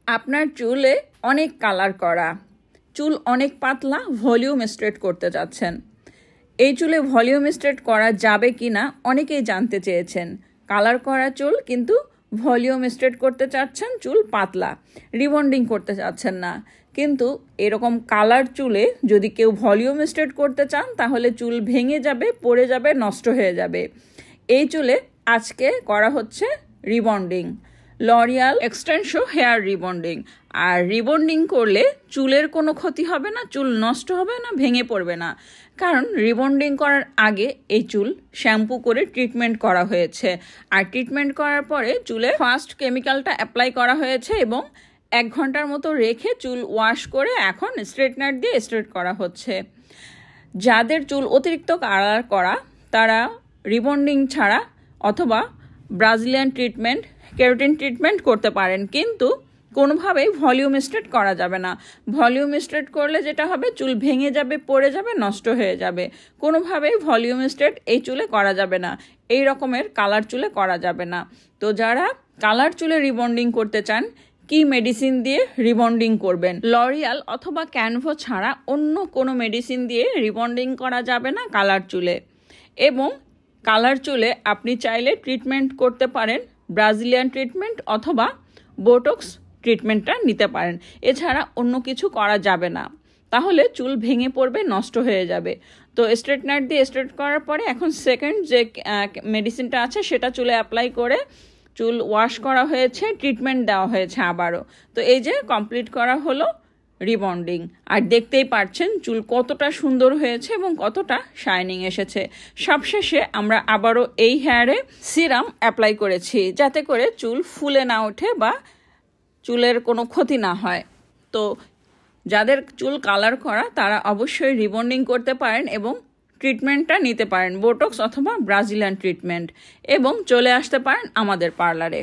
আপনার চুলে অনেক কালার করা, চুল অনেক পাতলা, ভলিউম স্ট্রেট করতে চাচ্ছেন। এই চুলে ভলিউম স্ট্রেট করা যাবে কি না অনেকেই জানতে চেয়েছেন। কালার করা চুল কিন্তু ভলিউম স্ট্রেট করতে চাচ্ছেন, চুল পাতলা, রিবন্ডিং করতে চাচ্ছেন না। কিন্তু এরকম কালার চুলে যদি কেউ ভলিউম স্ট্রেট করতে চান তাহলে চুল ভেঙে যাবে, পড়ে যাবে, নষ্ট হয়ে যাবে। এই চুলে আজকে করা হচ্ছে রিবন্ডিং, লরিয়াল এক্সটেনশো হেয়ার রিবন্ডিং। আর রিবন্ডিং করলে চুলের কোনো ক্ষতি হবে না, চুল নষ্ট হবে না, ভেঙে পড়বে না। কারণ রিবন্ডিং করার আগে এই চুল শ্যাম্পু করে ট্রিটমেন্ট করা হয়েছে, আর ট্রিটমেন্ট করার পরে চুলে ফার্স্ট কেমিক্যালটা অ্যাপ্লাই করা হয়েছে এবং 1 ঘন্টার মতো রেখে চুল ওয়াশ করে এখন স্ট্রেটনার দিয়ে স্ট্রেট করা হচ্ছে। যাদের চুল অতিরিক্ত কালার করা তারা রিবন্ডিং ছাড়া অথবা ব্রাজিলিয়ান ট্রিটমেন্ট, কেরাটিন ট্রিটমেন্ট করতে পারেন, কিন্তু কোনোভাবেই ভলিউম স্ট্রেট করা যাবে না। ভলিউম স্ট্রেট করলে যেটা হবে, চুল ভেঙে যাবে, পড়ে যাবে, নষ্ট হয়ে যাবে। কোনোভাবেই ভলিউম স্ট্রেট এই চুলে করা যাবে না, এই রকমের কালার চুলে করা যাবে না। তো যারা কালার চুলে রিবন্ডিং করতে চান, কি মেডিসিন দিয়ে রিবন্ডিং করবেন? লরিয়াল অথবা ক্যানভো ছাড়া অন্য কোনো মেডিসিন দিয়ে রিবন্ডিং করা যাবে না কালার চুলে। এবং কালার চুলে আপনি চাইলে ট্রিটমেন্ট করতে পারেন, ব্রাজিলিয়ান ট্রিটমেন্ট অথবা বোটক্স ট্রিটমেন্টটা নিতে পারেন। এছাড়া অন্য কিছু করা যাবে না, তাহলে চুল ভেঙে পড়বে, নষ্ট হয়ে যাবে। তো স্ট্রেটনার দিয়ে স্ট্রেট করার পরে এখন সেকেন্ড যে মেডিসিনটা আছে সেটা চুলে অ্যাপ্লাই করে চুল ওয়াশ করা হয়েছে, ট্রিটমেন্ট দেওয়া হয়েছে আবারও। তো এই যে কমপ্লিট করা হলো রিবন্ডিং। আর দেখতেই পাচ্ছেন চুল কতটা সুন্দর হয়েছে এবং কতটা শাইনিং এসেছে। সবশেষে আমরা আবারও এই হেয়ারে সিরাম অ্যাপ্লাই করেছি, যাতে করে চুল ফুলে না ওঠে বা চুলের কোনো ক্ষতি না হয়। তো যাদের চুল কালার করা তারা অবশ্যই রিবন্ডিং করতে পারেন এবং ট্রিটমেন্টটা নিতে পারেন, বোটক্স অথবা ব্রাজিলিয়ান ট্রিটমেন্ট, এবং চলে আসতে পারেন আমাদের পার্লারে।